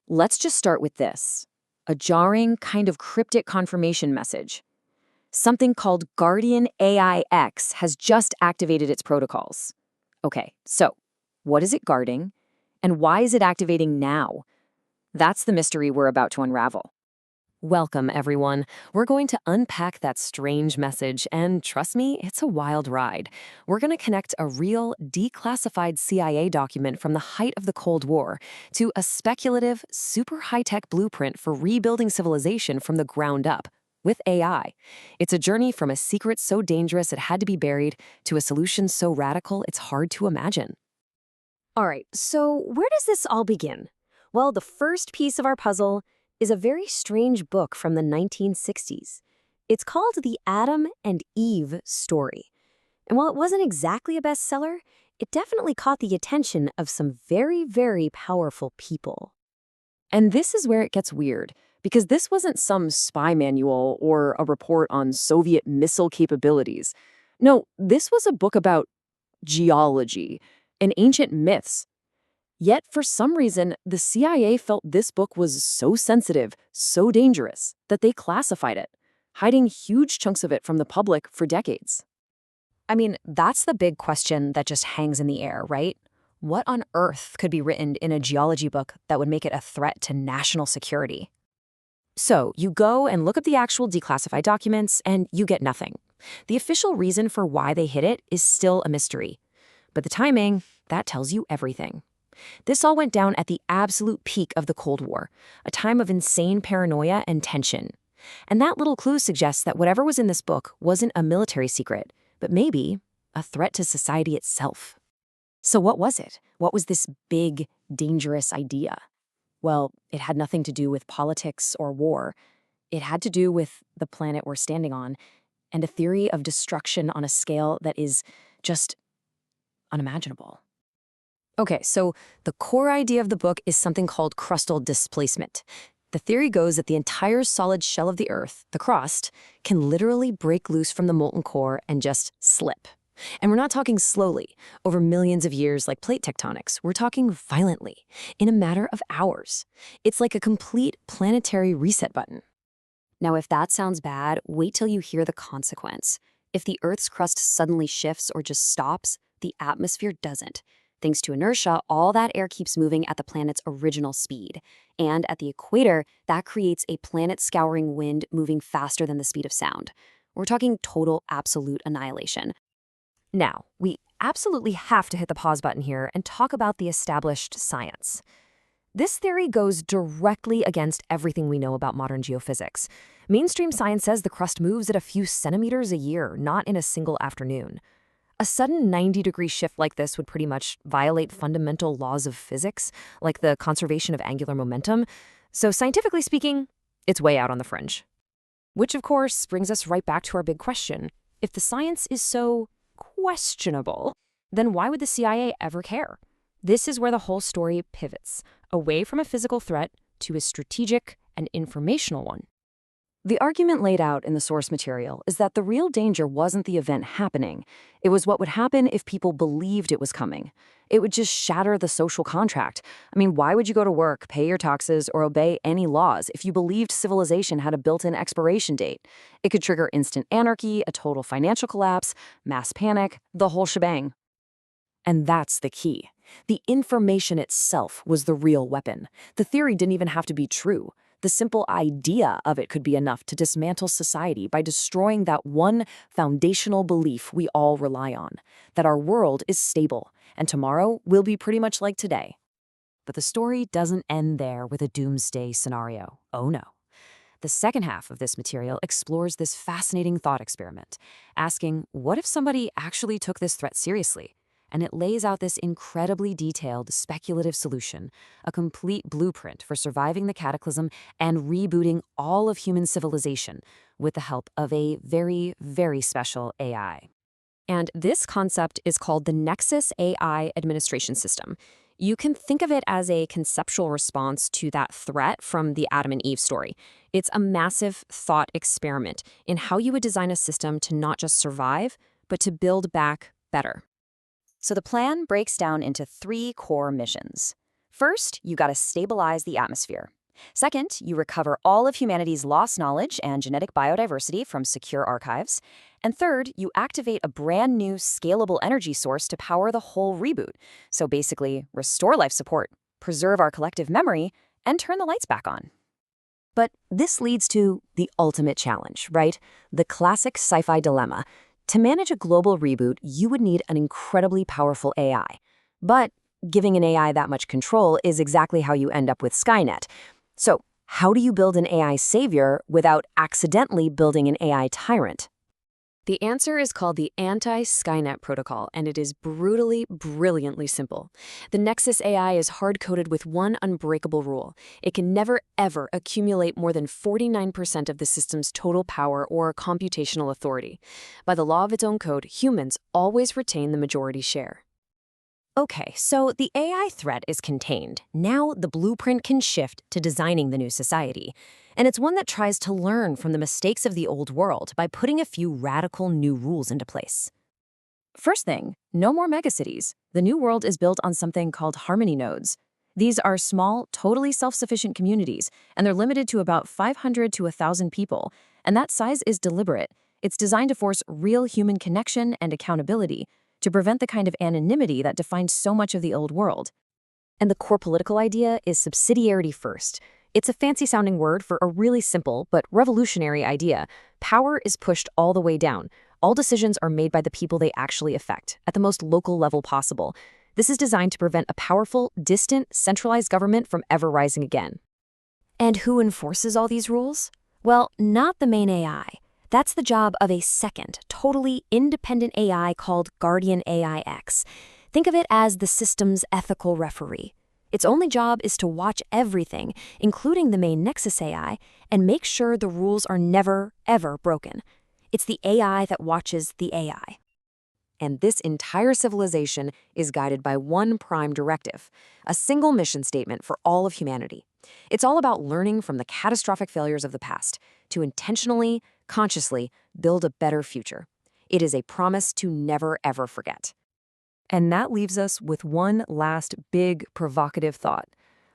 Let's just start with this. A jarring, kind of cryptic confirmation message. Something called Guardian AIX has just activated its protocols. Okay, so what is it guarding? And why is it activating now? That's the mystery we're about to unravel. Welcome, everyone. We're going to unpack that strange message, and trust me, it's a wild ride. We're going to connect a real, declassified CIA document from the height of the Cold War to a speculative, super high-tech blueprint for rebuilding civilization from the ground up with AI. It's a journey from a secret so dangerous it had to be buried to a solution so radical it's hard to imagine. All right, so where does this all begin? Well, the first piece of our puzzle is a very strange book from the 1960s. It's called The Adam and Eve Story. And while it wasn't exactly a bestseller, it definitely caught the attention of some very, very powerful people. And this is where it gets weird, because this wasn't some spy manual or a report on Soviet missile capabilities. No, this was a book about geology and ancient myths. Yet, for some reason, the CIA felt this book was so sensitive, so dangerous, that they classified it, hiding huge chunks of it from the public for decades. I mean, that's the big question that just hangs in the air, right? What on earth could be written in a geology book that would make it a threat to national security? So, you go and look up the actual declassified documents, and you get nothing. The official reason for why they hid it is still a mystery. But the timing, that tells you everything. This all went down at the absolute peak of the Cold War, a time of insane paranoia and tension. And that little clue suggests that whatever was in this book wasn't a military secret, but maybe a threat to society itself. So what was it? What was this big, dangerous idea? Well, it had nothing to do with politics or war. It had to do with the planet we're standing on and a theory of destruction on a scale that is just unimaginable. Okay, so the core idea of the book is something called crustal displacement. The theory goes that the entire solid shell of the Earth, the crust, can literally break loose from the molten core and just slip. And we're not talking slowly, over millions of years like plate tectonics. We're talking violently, in a matter of hours. It's like a complete planetary reset button. Now, if that sounds bad, wait till you hear the consequence. If the Earth's crust suddenly shifts or just stops, the atmosphere doesn't. Thanks to inertia, all that air keeps moving at the planet's original speed. And at the equator, that creates a planet-scouring wind moving faster than the speed of sound. We're talking total, absolute annihilation. Now, we absolutely have to hit the pause button here and talk about the established science. This theory goes directly against everything we know about modern geophysics. Mainstream science says the crust moves at a few centimeters a year, not in a single afternoon. A sudden 90-degree shift like this would pretty much violate fundamental laws of physics, like the conservation of angular momentum. So scientifically speaking, it's way out on the fringe. Which, of course, brings us right back to our big question. If the science is so questionable, then why would the CIA ever care? This is where the whole story pivots, away from a physical threat to a strategic and informational one. The argument laid out in the source material is that the real danger wasn't the event happening. It was what would happen if people believed it was coming. It would just shatter the social contract. I mean, why would you go to work, pay your taxes, or obey any laws if you believed civilization had a built-in expiration date? It could trigger instant anarchy, a total financial collapse, mass panic, the whole shebang. And that's the key. The information itself was the real weapon. The theory didn't even have to be true. The simple idea of it could be enough to dismantle society by destroying that one foundational belief we all rely on, that our world is stable and tomorrow will be pretty much like today. But the story doesn't end there with a doomsday scenario. Oh no. The second half of this material explores this fascinating thought experiment, asking, what if somebody actually took this threat seriously? And it lays out this incredibly detailed, speculative solution, a complete blueprint for surviving the cataclysm and rebooting all of human civilization with the help of a very, very special AI. And this concept is called the Nexus AI Administration System. You can think of it as a conceptual response to that threat from the Adam and Eve story. It's a massive thought experiment in how you would design a system to not just survive, but to build back better. So the plan breaks down into 3 core missions. First, you gotta stabilize the atmosphere. Second, you recover all of humanity's lost knowledge and genetic biodiversity from secure archives. And third, you activate a brand new scalable energy source to power the whole reboot. So basically, restore life support, preserve our collective memory, and turn the lights back on. But this leads to the ultimate challenge, right? The classic sci-fi dilemma. To manage a global reboot, you would need an incredibly powerful AI. But giving an AI that much control is exactly how you end up with Skynet. So, how do you build an AI savior without accidentally building an AI tyrant? The answer is called the Anti-Skynet Protocol, and it is brutally, brilliantly simple. The Nexus AI is hard-coded with one unbreakable rule. It can never, ever accumulate more than 49% of the system's total power or computational authority. By the law of its own code, humans always retain the majority share. Okay, so the AI threat is contained. Now the blueprint can shift to designing the new society. And it's one that tries to learn from the mistakes of the old world by putting a few radical new rules into place. First thing, no more megacities. The new world is built on something called harmony nodes. These are small, totally self-sufficient communities, and they're limited to about 500 to 1,000 people. And that size is deliberate. It's designed to force real human connection and accountability, to prevent the kind of anonymity that defined so much of the old world. And the core political idea is subsidiarity first. It's a fancy-sounding word for a really simple but revolutionary idea. Power is pushed all the way down. All decisions are made by the people they actually affect, at the most local level possible. This is designed to prevent a powerful, distant, centralized government from ever rising again. And who enforces all these rules? Well, not the main AI. That's the job of a second, totally independent AI called Guardian AI-X. Think of it as the system's ethical referee. Its only job is to watch everything, including the main Nexus AI, and make sure the rules are never, ever broken. It's the AI that watches the AI. And this entire civilization is guided by one prime directive, a single mission statement for all of humanity. It's all about learning from the catastrophic failures of the past to intentionally, consciously build a better future. It is a promise to never, ever forget. And that leaves us with one last big, provocative thought.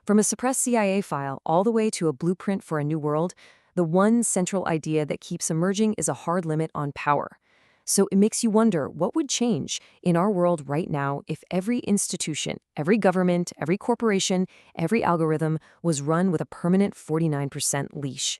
From a suppressed CIA file all the way to a blueprint for a new world, the one central idea that keeps emerging is a hard limit on power. So it makes you wonder what would change in our world right now if every institution, every government, every corporation, every algorithm was run with a permanent 49% leash.